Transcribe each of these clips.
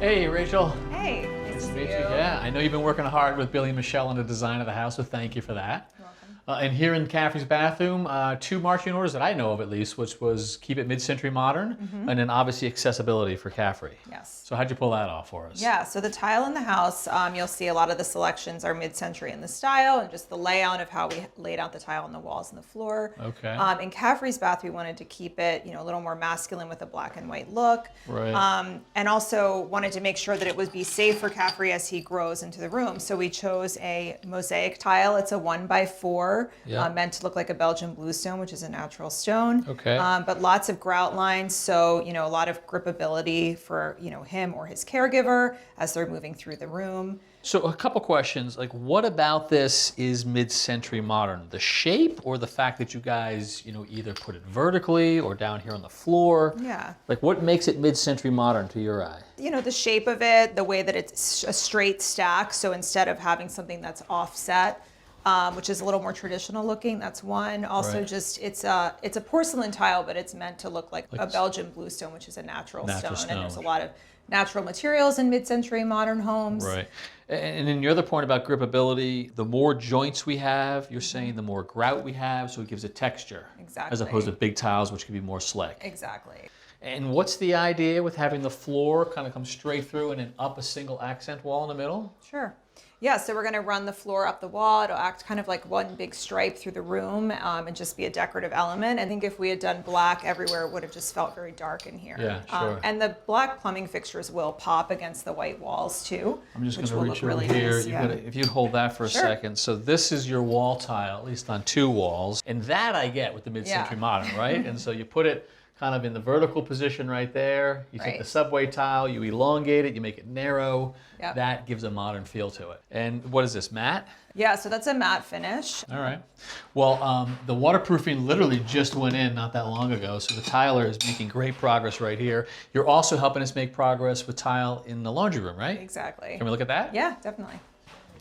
Hey, Rachel. Hey, Nice to meet you. Yeah, I know you've been working hard with Billy and Michelle on the design of the house, so thank you for that. You're welcome. And here in Caffrey's bathroom, two marching orders that I know of at least, which was keep it mid-century modern, and then obviously accessibility for Caffrey. Yes. So how'd you pull that off for us? Yeah, so the tile in the house, you'll see a lot of the selections are mid-century in the style and just the layout of how we laid out the tile on the walls and the floor. Okay. In Caffrey's bath, we wanted to keep it, a little more masculine with a black and white look. Right. And also wanted to make sure that it would be safe for Caffrey as he grows into the room. So we chose a mosaic tile. It's a 1x4, Yeah. meant to look like a Belgian bluestone, which is a natural stone. Okay. But lots of grout lines, so a lot of gripability for him or his caregiver as they're moving through the room. So a couple questions, like what about this is mid-century modern? The shape or the fact that you guys, either put it vertically or down here on the floor? Yeah. Like what makes it mid-century modern to your eye? The shape of it, the way that it's a straight stack, so instead of having something that's offset, which is a little more traditional looking, that's one. Also Right. just, it's a porcelain tile, but it's meant to look like a Belgian bluestone, which is a natural stone. And there's a lot of natural materials in mid-century modern homes. Right. And then your other point about gripability, the more joints we have, you're saying the more grout we have, so it gives it texture. Exactly. As opposed to big tiles, which can be more slick. Exactly. And what's the idea with having the floor kind of come straight through and then up a single accent wall in the middle? Sure. Yeah, so we're going to run the floor up the wall. It'll act kind of like one big stripe through the room and just be a decorative element. I think if we had done black everywhere, it would have just felt very dark in here. Yeah, sure. And the black plumbing fixtures will pop against the white walls too. I'm just going which to will reach look over really here. nice, yeah. If you'd hold that for a Sure. second. So this is your wall tile, at least on two walls. And that I get with the mid-century Yeah. modern, right? And so you put it kind of in the vertical position right there. You take Right. the subway tile, you elongate it, you make it narrow. Yep. That gives a modern feel to it. And what is this, matte? Yeah, so that's a matte finish. All right. Well, the waterproofing literally just went in not that long ago, so the tiler is making great progress right here. You're also helping us make progress with tile in the laundry room, right? Exactly. Can we look at that? Yeah, definitely.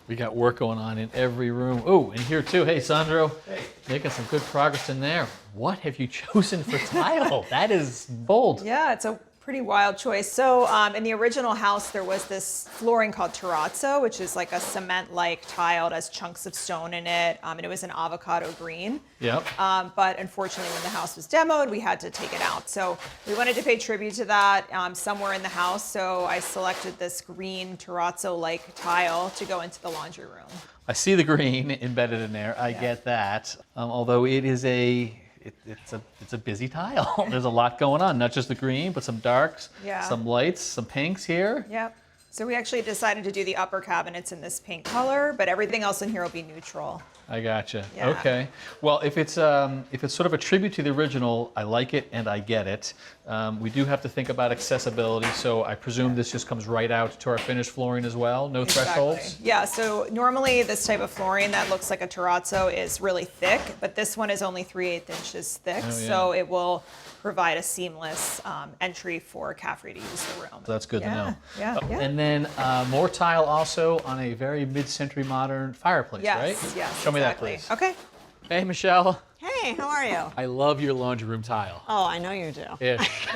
We got work going on in every room. Oh, and here too. Hey, Sandro. Hey. Making some good progress in there. What have you chosen for tile? That is bold. Yeah, it's a pretty wild choice. So in the original house, there was this flooring called terrazzo, which is like a cement-like tile. It has chunks of stone in it, and it was an avocado green. Yep. But unfortunately, when the house was demoed, we had to take it out. So we wanted to pay tribute to that somewhere in the house. So I selected this green terrazzo-like tile to go into the laundry room. I see the green embedded in there. I get that. Although it is it's a busy tile. There's a lot going on. Not just the green, but some darks, Yeah. some lights, some pinks here. Yep. So we actually decided to do the upper cabinets in this pink color, but everything else in here will be neutral. I gotcha. Yeah. Okay. Well, if it's sort of a tribute to the original, I like it and I get it. We do have to think about accessibility, so I presume this just comes right out to our finished flooring as well. No thresholds. Yeah, so normally this type of flooring that looks like a terrazzo is really thick, but this one is only 3/8 inches thick, Oh, yeah. so it will provide a seamless entry for Caffrey to use the room. So that's good to know. Yeah, yeah. And then more tile also on a very mid-century modern fireplace, Yes, right? yes, Show me that, exactly. please. Okay. Hey, Michelle. Hey, how are you? I love your laundry room tile. Oh, I know you do. Ish.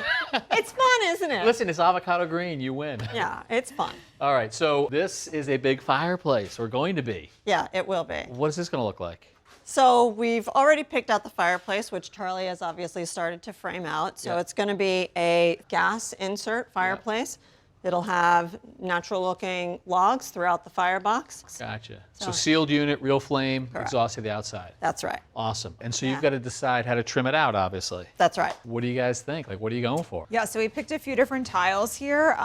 It's fun, isn't it? Listen, it's avocado green. You win. Yeah, it's fun. All right, so this is a big fireplace, or going to be. Yeah, it will be. What is this going to look like? So we've already picked out the fireplace, which Charlie has obviously started to frame out. So Yeah. it's going to be a gas insert fireplace. It'll have natural looking logs throughout the firebox. Gotcha. So So- sealed unit, real flame, Correct. exhaust to the outside. That's right. Awesome. And so you've Yeah. got to decide how to trim it out, obviously. That's right. What do you guys think? Like, what are you going for? Yeah, so we picked a few different tiles here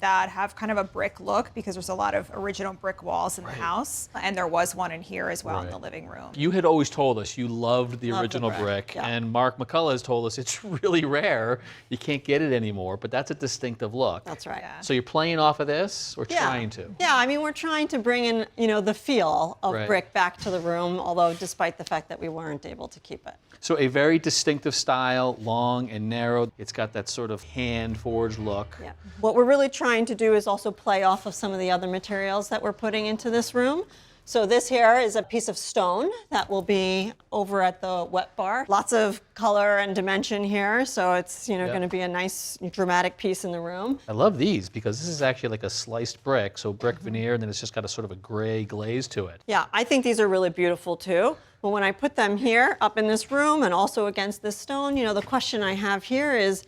that have kind of a brick look because there's a lot of original brick walls in the house. And there was one in here as well in Right. the living room. You had always told us you loved the Love the original brick, brick, yeah. and Mark McCullough has told us it's really rare. You can't get it anymore, but that's a distinctive look. That's right. Yeah. So you're playing off of this, or trying to? Yeah, I mean, we're trying to bring in, the feel of Right. brick back to the room, although despite the fact that we weren't able to keep it. So a very distinctive style, long and narrow. It's got that sort of hand-forged look. Yeah. What we're really trying to do is also play off of some of the other materials that we're putting into this room. So this here is a piece of stone that will be over at the wet bar. Lots of color and dimension here, so it's going to be a nice dramatic piece in the room. I love these because this is actually like a sliced brick, so brick veneer, and then it's just got a sort of a gray glaze to it. Yeah, I think these are really beautiful too. But when I put them here up in this room and also against this stone, the question I have here is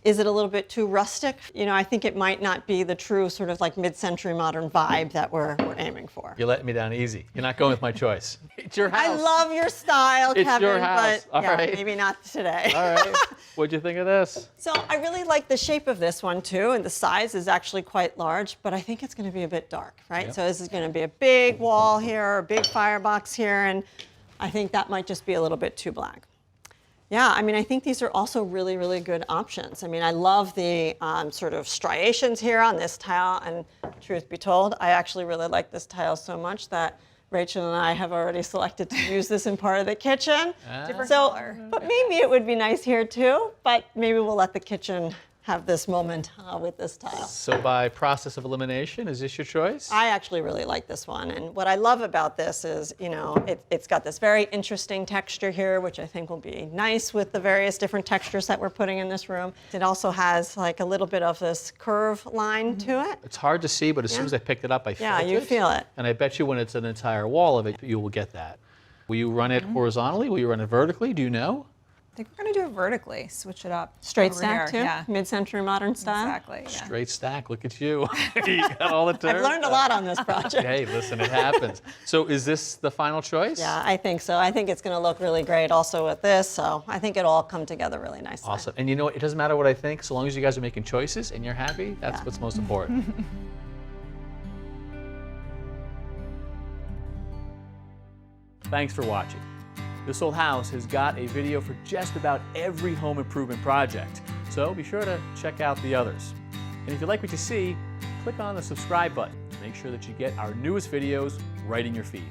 it a little bit too rustic? I think it might not be the true sort of like mid-century modern vibe that we're aiming for. You're letting me down easy. You're not going with my choice. It's your house. I love your style, It's Kevin, your house. but All yeah, right. maybe not today. All right. What'd you think of this? So I really like the shape of this one too, and the size is actually quite large, but I think it's going to be a bit dark, right? Yep. So this is going to be a big wall here, a big firebox here, and I think that might just be a little bit too black. Yeah, I think these are also really, really good options. I love the sort of striations here on this tile, and truth be told, I actually really like this tile so much that Rachel and I have already selected to use this in part of the kitchen. Different So, color. but maybe it would be nice here too, but maybe we'll let the kitchen have this moment with this tile. So by process of elimination, is this your choice? I actually really like this one, and what I love about this is, it's got this very interesting texture here, which I think will be nice with the various different textures that we're putting in this room. It also has like a little bit of this curve line to it. It's hard to see, but as soon as I picked it up, I felt it. Yeah, you feel it. And I bet you when it's an entire wall of it, you will get that. Will you run it horizontally? Will you run it vertically? Do you know? I think we're going to do it vertically, switch it up. Straight over stack here. too? Yeah, Mid-century modern style? exactly. Yeah. Straight stack, look at you. You got all the terms. I've learned a lot on this project. Hey, listen, it happens. So is this the final choice? Yeah, I think so. I think it's going to look really great also with this, so I think it'll all come together really nicely. Awesome. And you know what? It doesn't matter what I think, so long as you guys are making choices and you're happy, that's what's most important. Thanks for watching. This Old House has got a video for just about every home improvement project, so be sure to check out the others. And if you like what you see, click on the subscribe button to make sure that you get our newest videos right in your feed.